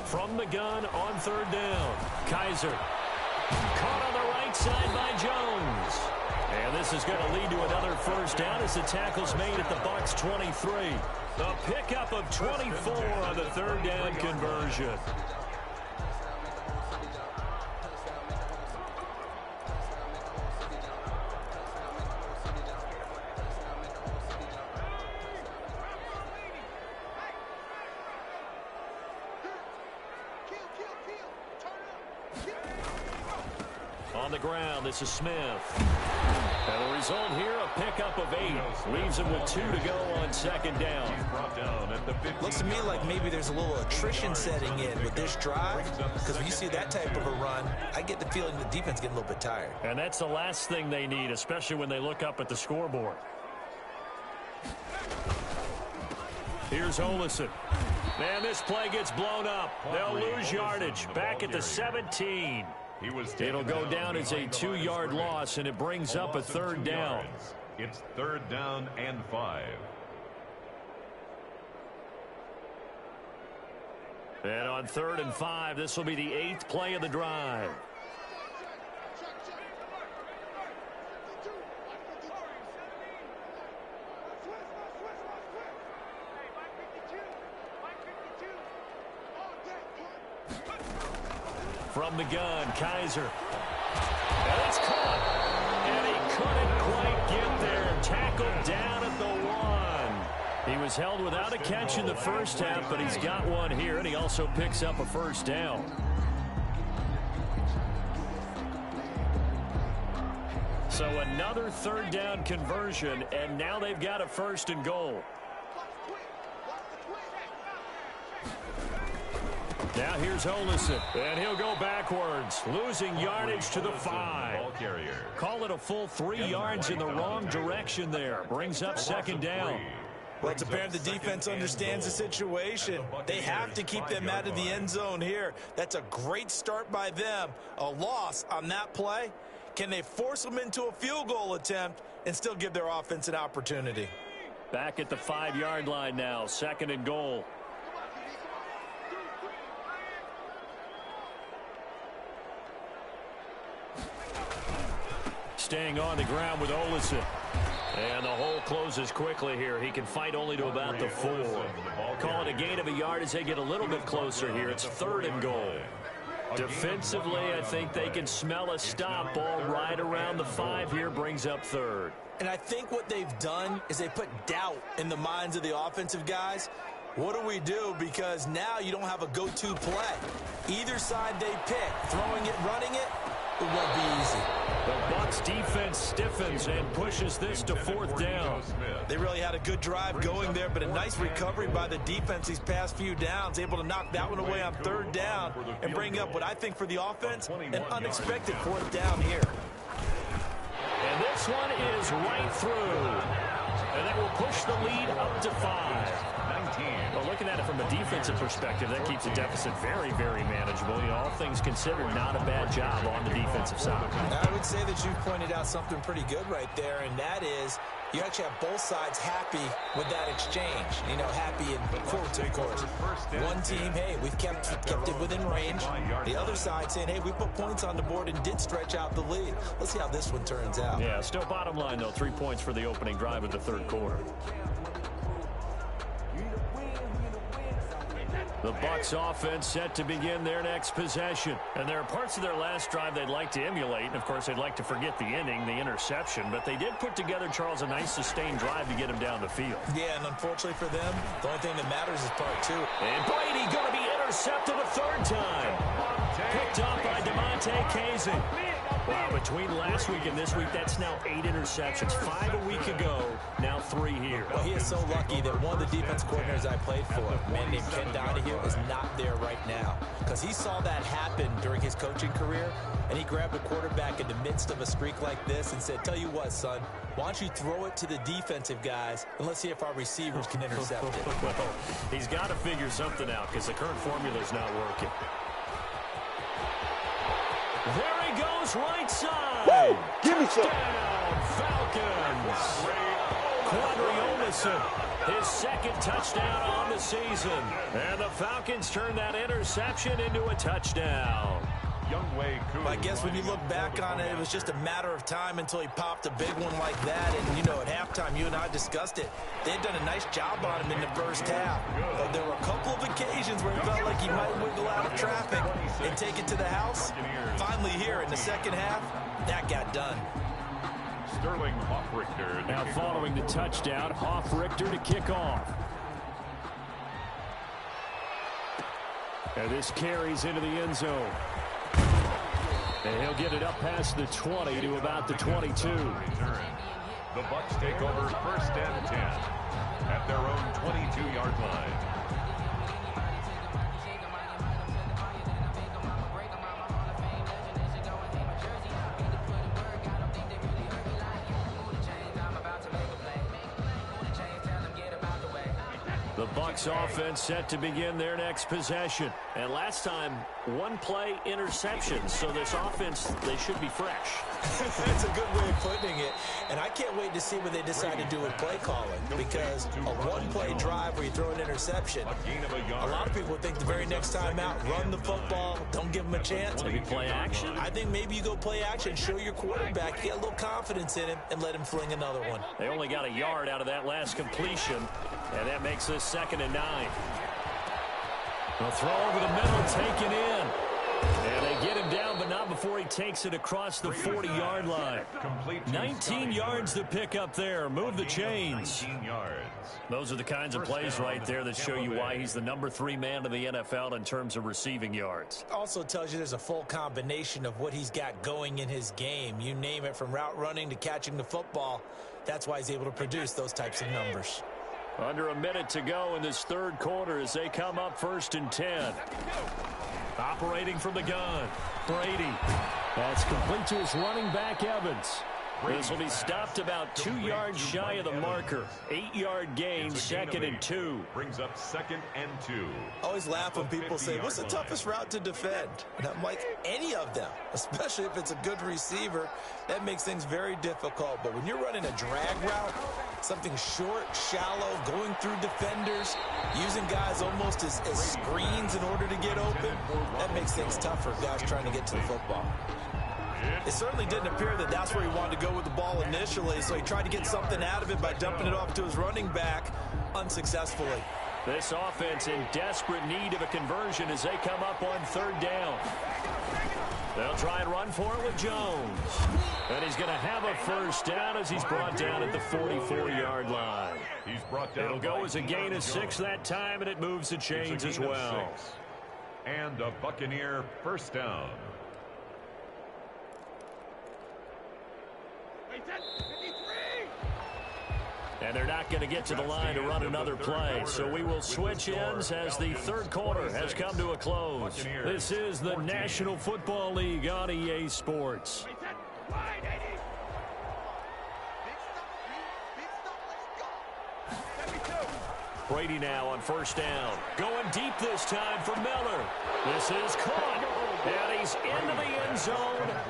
S3: From the gun on 3rd down. Kaiser caught on the right side by Jones. And this is going to lead to another first down as the tackle's made at the Bucs 23. A pickup of 24 on the 3rd down conversion. On the ground, this is Smith. And the result here, a pickup of 8. Leaves him with 2 to go on 2nd down.
S6: Looks to me like maybe there's a little attrition setting in with this drive, because when you see that type of a run, I get the feeling the defense getting a little bit tired.
S3: And that's the last thing they need, especially when they look up at the scoreboard. Here's Olesen. And this play gets blown up. They'll lose yardage. Back at the 17. It'll go down as a 2-yard loss, and it brings up a 3rd down.
S5: It's 3rd down and 5.
S3: And on 3rd and 5, this will be the 8th play of the drive. From the gun, Kaiser. And it's caught. And he couldn't quite get there. Tackled down at the 1. He was held without a catch in the first half, but he's got one here, and he also picks up a first down. So another 3rd down conversion, and now they've got a 1st and goal. Now here's Olesen, and he'll go backwards, losing yardage to the 5. Call it a full 3 yards in the wrong direction there. Brings up 2nd down.
S6: Well, it's apparent the defense understands the situation. They have to keep them out of the end zone here. That's a great start by them. A loss on that play. Can they force them into a field goal attempt and still give their offense an opportunity?
S3: Back at the 5-yard line now, 2nd and goal. Staying on the ground with Olesen. And the hole closes quickly here. He can fight only to about the 4. Call it a gain of a yard as they get a little bit closer here. It's 3rd and goal. Defensively, I think they can smell a stop. Ball right around the 5 here, brings up 3rd.
S6: And I think what they've done is they put doubt in the minds of the offensive guys. What do we do? Because now you don't have a go-to play. Either side they pick, throwing it, running it, it won't be easy.
S3: The Bucs defense stiffens and pushes this to 4th down.
S6: They really had a good drive going there, but a nice recovery by the defense these past few downs, able to knock that one away on 3rd down and bring up what I think for the offense, an unexpected 4th down here.
S3: And this one is right through. And that will push the lead up to 5. Well, looking at it from a defensive perspective, that keeps the deficit very, very manageable. You know, all things considered, not a bad job on the defensive side.
S6: I would say that you've pointed out something pretty good right there, and that is you actually have both sides happy with that exchange. You know, happy in quotes, of course. One team, hey, we've kept it within range. The other side saying, hey, we put points on the board and did stretch out the lead. Let's see how this one turns out.
S3: Yeah, still bottom line, though, 3 points for the opening drive of the third quarter. The Bucs offense set to begin their next possession. And there are parts of their last drive they'd like to emulate. And, of course, they'd like to forget the inning, the interception. But they did put together, Charles, a nice sustained drive to get him down the field.
S6: Yeah, and unfortunately for them, the only thing that matters is part 2.
S3: And Brady going to be intercepted a third time. Picked up by DeMonte Kazin. Wow, between last week and this week, that's now 8 interceptions. 5 a week ago, now 3 here.
S6: Well, he is so lucky that one of the defense coordinators I played for, a man named Ken Donahue, is not there right now. Because he saw that happen during his coaching career, and he grabbed a quarterback in the midst of a streak like this and said, tell you what, son, why don't you throw it to the defensive guys, and let's see if our receivers can intercept it.
S3: Well, he's got to figure something out because the current formula is not working. There he goes, right side.
S9: Woo! Give me some.
S3: Touchdown, Falcons. Quadri Olison, his second touchdown on the season. And the Falcons turn that interception into a touchdown.
S6: I guess when you look back on it, it was just a matter of time until he popped a big one like that. And, you know, at halftime, you and I discussed it. They had done a nice job on him in the first half. But there were a couple of occasions where it felt like he might wiggle out of traffic and take it to the house. Finally here in the second half, that got done.
S5: Sterling Hoffrichter.
S3: Now following the touchdown, Hoffrichter to kick off. And this carries into the end zone. And he'll get it up past the 20 to about the 22.
S5: The Bucs take over 1st and 10 at their own 22-yard line.
S3: The Bucs offense set to begin their next possession. And last time, 1-play interception. So this offense, they should be fresh.
S6: That's a good way of putting it. And I can't wait to see what they decide to do with play calling. Because a one-play drive where you throw an interception, a lot of people think the very next time out, run the football, don't give them a chance.
S3: Maybe play action?
S6: I think maybe you go play action, show your quarterback, get a little confidence in him, and let him fling another one.
S3: They only got a yard out of that last completion. And that makes this 2nd and 9. The throw over the middle, taken in. And they get him down, but not before he takes it across the 40-yard line. 19 yards to pick up there. Move the chains. Those are the kinds of plays right there that show you why he's the number 3 man in the NFL in terms of receiving yards.
S6: Also tells you there's a full combination of what he's got going in his game. You name it, from route running to catching the football. That's why he's able to produce those types of numbers.
S3: Under a minute to go in this third quarter as they come up 1st and 10. Operating from the gun, Brady. That's complete to his running back, Evans. This will be stopped about 2 yards shy of the marker. 8-yard gain, 2nd and 2.
S5: Brings up 2nd and 2.
S6: I always laugh when people say, what's the toughest route to defend? And I'm like, any of them, especially if it's a good receiver. That makes things very difficult. But when you're running a drag route, something short, shallow, going through defenders, using guys almost as screens in order to get open, that makes things tough for guys trying to get to the football. It certainly didn't appear that that's where he wanted to go with the ball initially, so he tried to get something out of it by dumping it off to his running back unsuccessfully.
S3: This offense in desperate need of a conversion as they come up on 3rd down. They'll try and run for it with Jones. And he's going to have a 1st down as he's brought down at the 44-yard line.
S5: He's brought down.
S3: It'll go as a gain of 6 that time, and it moves the chains as well.
S5: And a Buccaneer 1st down.
S3: And they're not going to get to the line to run another play. So we will switch ends as the third quarter has come to a close. This is the National Football League on EA Sports. Brady now on 1st down. Going deep this time for Miller. This is caught. And he's into the end zone.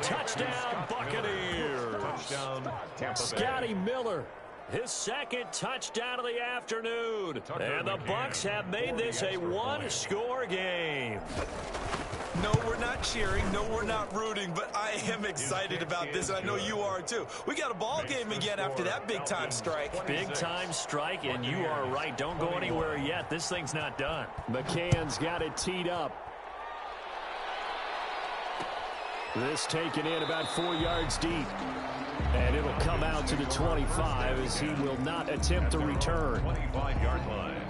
S3: Touchdown, Buccaneers.
S5: Touchdown, Tampa Bay.
S3: Scotty Miller his second touchdown of the afternoon. And the Bucs have made this a one-score game.
S6: No, we're not cheering. No, we're not rooting. But I am excited about this, and I know you are too. We got a ball game again after that big-time strike.
S3: Big-time strike, and you are right. Don't go anywhere yet. This thing's not done.
S4: McCann's got it teed up. This taken in about 4 yards deep. And it'll come out to the 25 as he will not attempt to return.
S5: 25-yard line.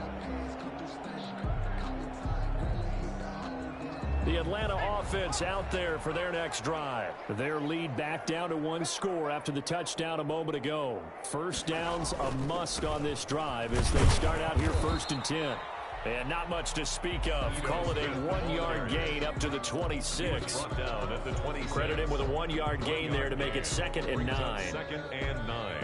S3: The Atlanta offense out there for their next drive.
S4: Their lead back down to one score after the touchdown a moment ago. First down's a must on this drive as they start out here 1st and 10.
S3: And not much to speak of. Call it a 1-yard gain up to the 26.
S5: Down at the 26.
S3: Credit him with a 1-yard gain there to make it 2nd and 9.
S5: 2nd and 9.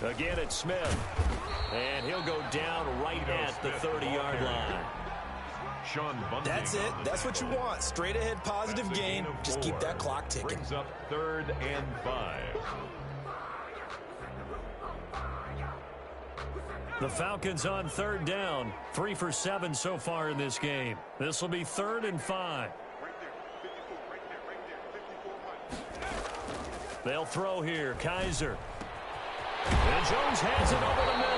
S3: Again, it's Smith. And he'll go down right at the 30-yard line.
S6: That's it. That's what you want. Straight ahead positive gain. Just keep that clock ticking.
S5: Brings up 3rd and 5.
S3: The Falcons on 3rd down. 3 for 7 so far in this game. This will be 3rd and 5. They'll throw here. Kaiser. And Jones has it over the middle.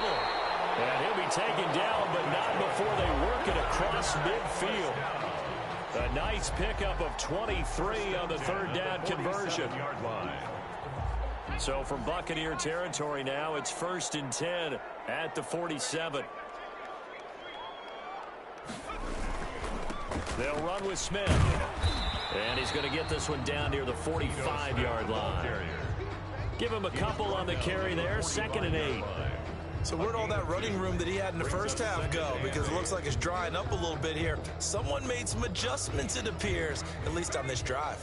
S3: And he'll be taken down, but not before they work it across midfield. A nice pickup of 23 on the 3rd down conversion. So from Buccaneer territory now, it's 1st and 10 at the 47. They'll run with Smith. And he's going to get this one down near the 45-yard line. Give him a couple on the carry there, 2nd and 8.
S6: So where'd all that running room that he had in the first half go? Because it looks like it's drying up a little bit here. Someone made some adjustments, it appears, at least on this drive.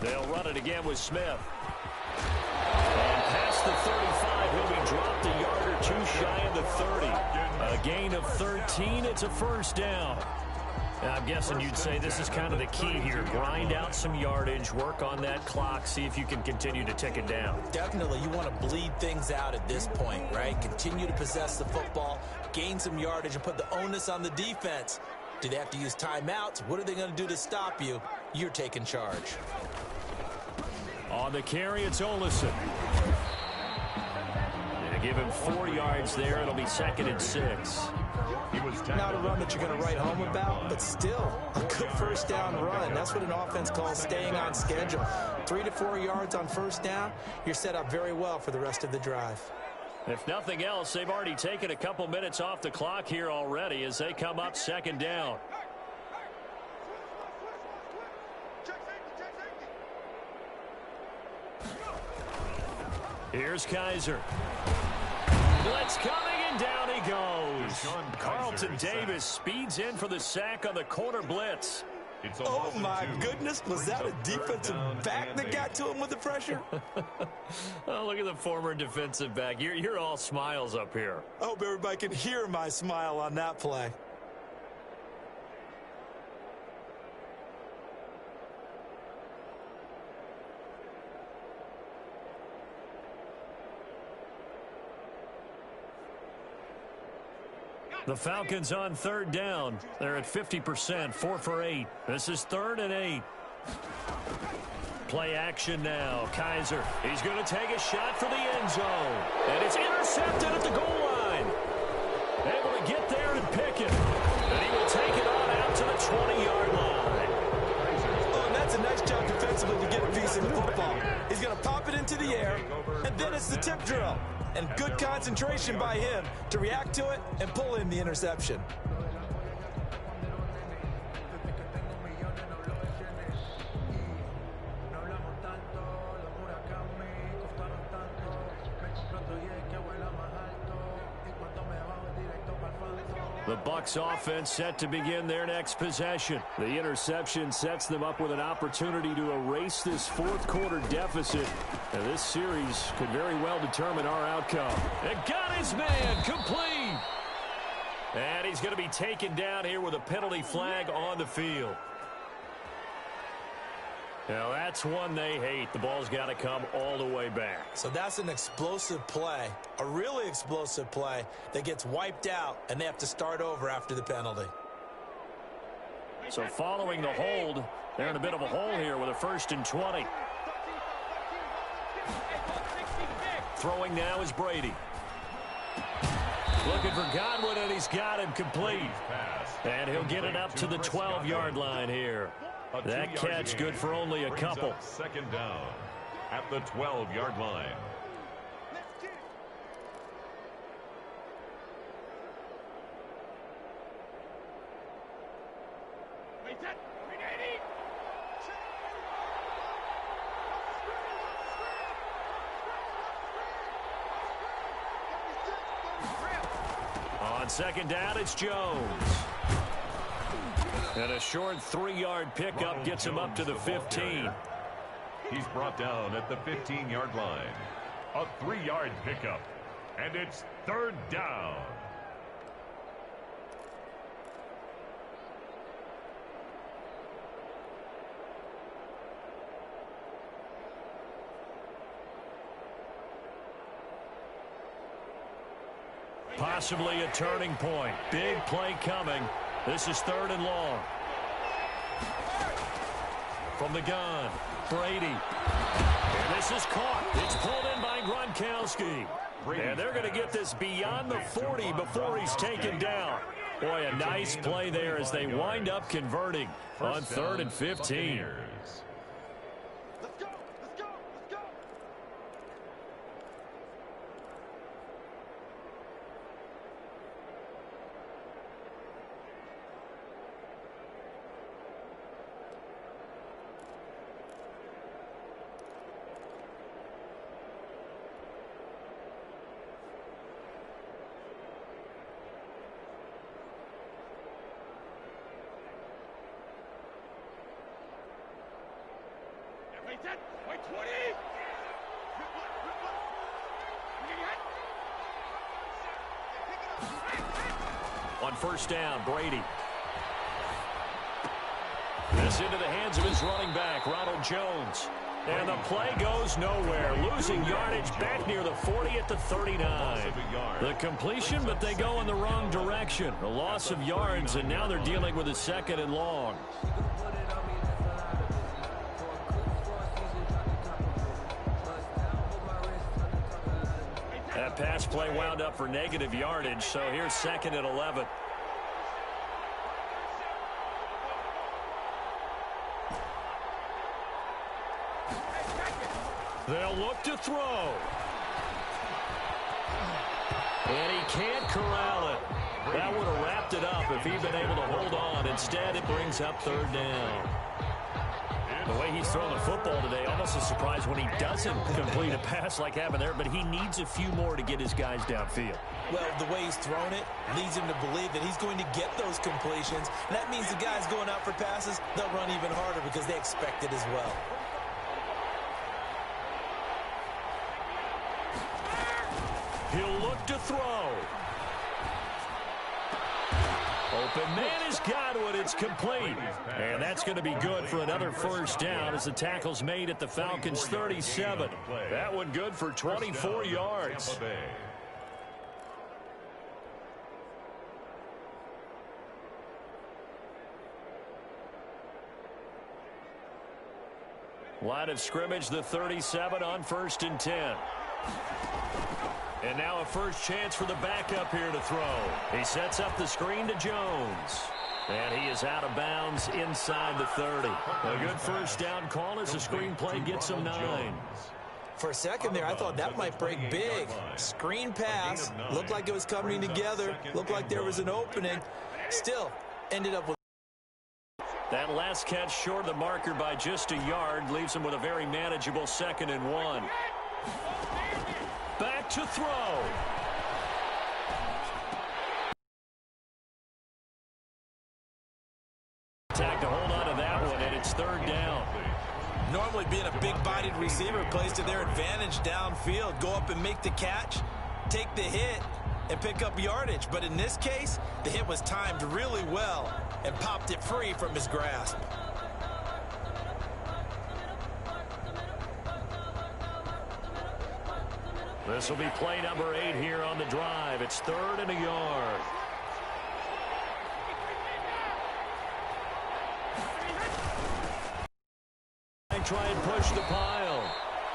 S3: They'll run it again with Smith. And past the 35, he'll be dropped a yard or 2 shy of the 30. A gain of 13, it's a 1st down. I'm guessing you'd say this is kind of the key here. Grind out some yardage, work on that clock, see if you can continue to tick it down.
S6: Definitely, you want to bleed things out at this point, right? Continue to possess the football, gain some yardage, and put the onus on the defense. Do they have to use timeouts? What are they going to do to stop you? You're taking charge.
S3: On the carry, it's Olesen. They give him 4 yards there. It'll be 2nd and 6.
S6: Not a run that you're going to write home about, but still a good 1st down run. That's what an offense calls staying on schedule. 3 to 4 yards on 1st down, you're set up very well for the rest of the drive.
S3: If nothing else, they've already taken a couple minutes off the clock here already as they come up 2nd down. Here's Kaiser. Blitz coming, and down he goes. Carlton Davis speeds in for the sack on the corner blitz.
S6: Oh, my goodness. Was that a defensive back that got to him with the pressure?
S3: Oh, look at the former defensive back. You're all smiles up here.
S6: I hope everybody can hear my smile on that play.
S3: The Falcons on 3rd down. They're at 50%, 4 for 8. This is 3rd and 8. Play action now. Kaiser, he's going to take a shot for the end zone. And it's intercepted at the goal line. Able to get there and pick it. And he will take it on out to the 20-yard line.
S6: Oh, and that's a nice job defensively to get a piece of the football. He's going to pop it into the air, and then it's the tip drill. And good concentration by him to react to it and pull in the interception.
S4: The Bucs offense set to begin their next possession. The interception sets them up with an opportunity to erase this fourth quarter deficit. And this series could very well determine our outcome. And got his man complete. And he's going to be taken down here with a penalty flag on the field. Now, that's one they hate. The ball's got to come all the way back.
S6: So that's an explosive play, a really explosive play that gets wiped out, and they have to start over after the penalty.
S4: So following the hold, they're in a bit of a hole here with a 1st and 20. Throwing now is Brady. Looking for Godwin, and he's got him complete. And he'll get it up to the 12-yard line here. That catch good for only a couple.
S5: Second down at the 12-yard line.
S4: On second down, it's Jones. And a short 3-yard pickup gets him up to the 15.
S5: He's brought down at the 15-yard line. A 3-yard pickup. And it's 3rd down.
S4: Possibly a turning point. Big play coming. This is 3rd and long. From the gun, Brady. And this is caught. It's pulled in by Gronkowski. And they're going to get this beyond the 40 before he's taken down. Boy, a nice play there as they wind up converting on 3rd and 15. On 1st down, Brady. This into the hands of his running back, Ronald Jones. And the play goes nowhere. Losing yardage back near the 40 at the 39. The completion, but they go in the wrong direction. A loss of yards, and now they're dealing with a 2nd and long. That pass play wound up for negative yardage, so here's 2nd and 11. They'll look to throw. And he can't corral it. That would have wrapped it up if he'd been able to hold on. Instead, it brings up 3rd down. The way he's throwing the football today, almost a surprise when he doesn't complete a pass like happened there, but he needs a few more to get his guys downfield.
S6: Well, the way he's thrown it leads him to believe that he's going to get those completions. And that means the guys going out for passes, they'll run even harder because they expect it as well.
S4: He'll look to throw. Open man is Godwin. It's complete. And that's going to be good for another 1st down as the tackle's made at the Falcons' 37. That one good for 24 yards. Line of scrimmage, the 37 on 1st and 10. And now a first chance for the backup here to throw. He sets up the screen to Jones. And he is out of bounds inside the 30. A good 1st down call as the screen play gets him 9.
S6: For a second there, I thought that might break big. Screen pass. Looked like it was coming together. Looked like there was an opening. Still, ended up with...
S4: That last catch short of the marker by just a yard leaves him with a very manageable 2nd and 1. Back to throw.
S3: it's third down.
S6: Normally being a big-bodied receiver plays to their advantage downfield. Go up and make the catch, take the hit, and pick up yardage. But in this case, the hit was timed really well and popped it free from his grasp.
S3: This will be play number 8 here on the drive. It's 3rd and a yard. Try and push the pile.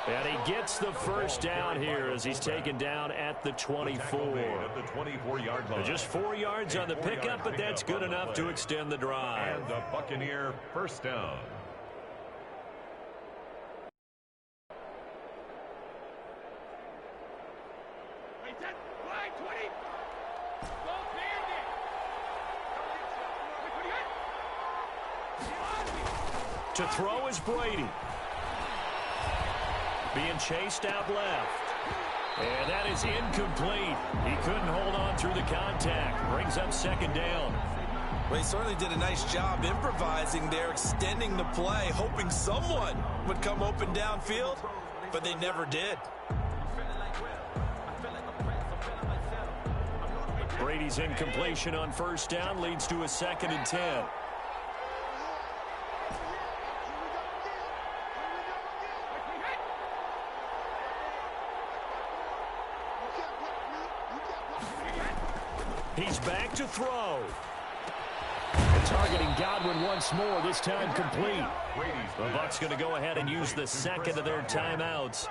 S3: And he gets the first down here as he's taken down at the 24.
S5: At the 24-yard line.
S3: Just 4 yards on the pickup, but that's good enough to extend the drive.
S5: And a Buccaneer first down.
S3: To throw is Brady. Being chased out left. And that is incomplete. He couldn't hold on through the contact. Brings up second down.
S6: Well, he certainly did a nice job improvising there, extending the play, hoping someone would come open downfield, but they never did.
S3: Brady's incompletion on first down leads to a 2nd and 10. He's back to throw. And targeting Godwin once more, this time complete. The Bucs going to go ahead and use the second of their timeouts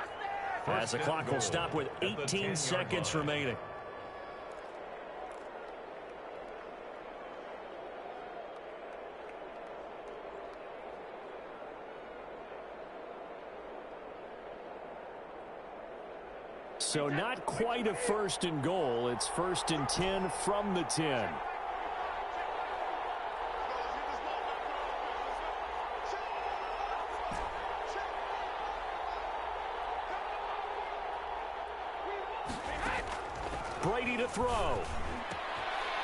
S3: as the clock will stop with 18 seconds remaining. So not quite a 1st and goal. It's 1st and 10 from the 10. Brady to throw.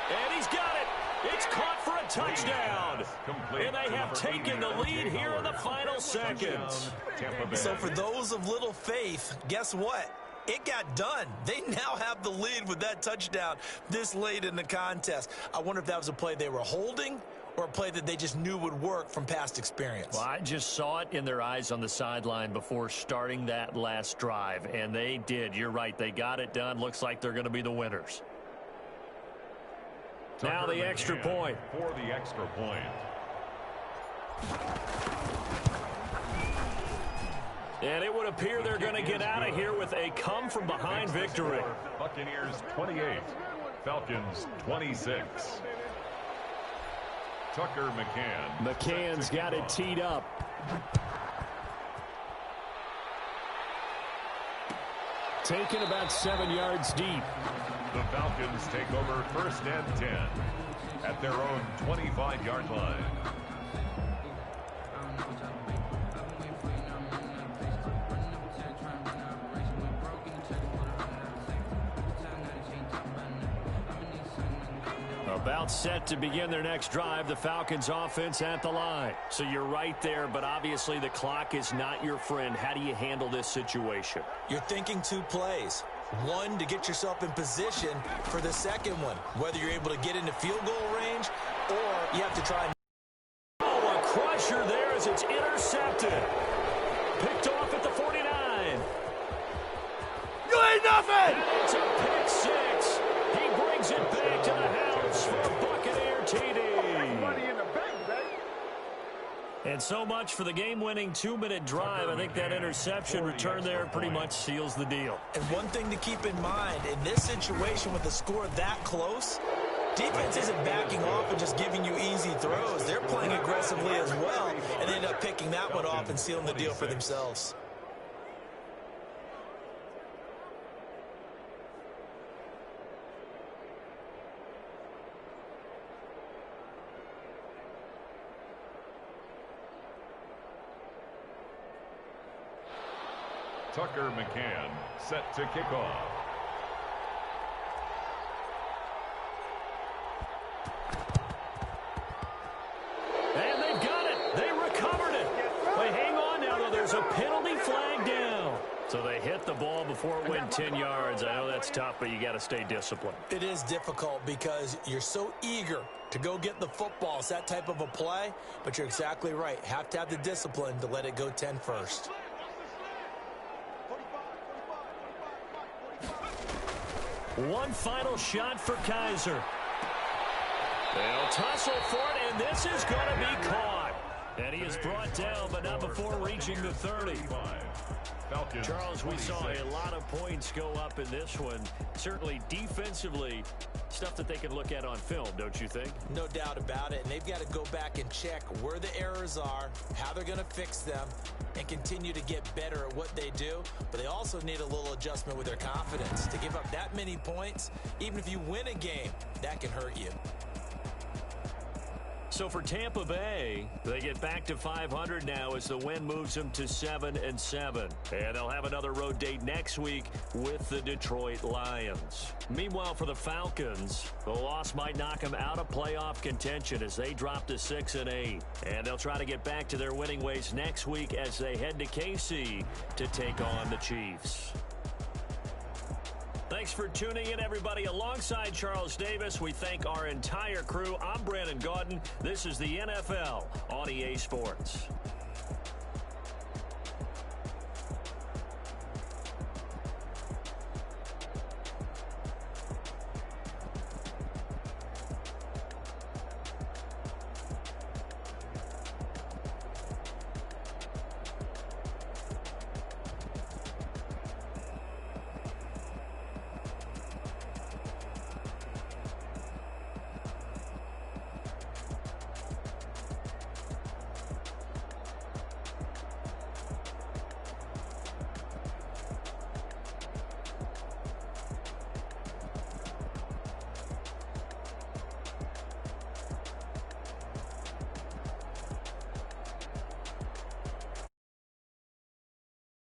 S3: And he's got it. It's caught for a touchdown. And they have taken the lead here in the final seconds.
S6: So for those of little faith, guess what? It got done. They now have the lead with that touchdown this late in the contest. I wonder if that was a play they were holding or a play that they just knew would work from past experience.
S3: Well, I just saw it in their eyes on the sideline before starting that last drive, and they did. You're right. They got it done. Looks like they're going to be the winners. Now the extra point.
S5: For the extra point.
S3: And it would appear they're going to get out of here with a come-from-behind victory.
S5: Buccaneers 28, Falcons 26. Tucker McCann.
S3: McCann's got it teed up. Taken about 7 yards deep.
S5: The Falcons take over 1st and 10 at their own 25-yard line.
S3: About set to begin their next drive, the Falcons offense at the line. So you're right there, but obviously the clock is not your friend. How do you handle this situation?
S6: You're thinking 2 plays. One, to get yourself in position for the second one, whether you're able to get into field goal range or you have to try and...
S3: Oh, a crusher there as it's intercepted. Picked off at the 49.
S8: You ain't nothing!
S3: And it's a pick 6. He brings it back to the house for a Buccaneer TD.
S8: Money in the bank, baby.
S3: And so much for the game-winning 2-minute drive. I think that interception return there pretty much seals the deal.
S6: And one thing to keep in mind, in this situation with the score that close, defense isn't backing off and just giving you easy throws. They're playing aggressively as well, and they end up picking that one off and sealing the deal for themselves.
S5: Tucker McCann set to kick off.
S3: And they've got it. They recover there's a penalty flag down. So they hit the ball before it went 10 yards. I know that's tough, but you got to stay disciplined.
S6: It is difficult because you're so eager to go get the football. It's that type of a play, but you're exactly right. Have to have the discipline to let it go 10 first.
S3: One final shot for Kaiser. They'll tussle for it, and this is going to be caught. And he is brought down, but not before reaching the 30. Charles, we saw a lot of points go up in this one. Certainly defensively, stuff that they can look at on film, don't you think?
S6: No doubt about it. And they've got to go back and check where the errors are, how they're going to fix them, and continue to get better at what they do. But they also need a little adjustment with their confidence. To give up that many points, even if you win a game, that can hurt you.
S3: So for Tampa Bay, they get back to 500 now as the win moves them to 7-7. And they'll have another road date next week with the Detroit Lions. Meanwhile, for the Falcons, the loss might knock them out of playoff contention as they drop to 6-8. And they'll try to get back to their winning ways next week as they head to KC to take on the Chiefs. Thanks for tuning in, everybody. Alongside Charles Davis, we thank our entire crew. I'm Brandon Gaudin. This is the NFL on EA Sports.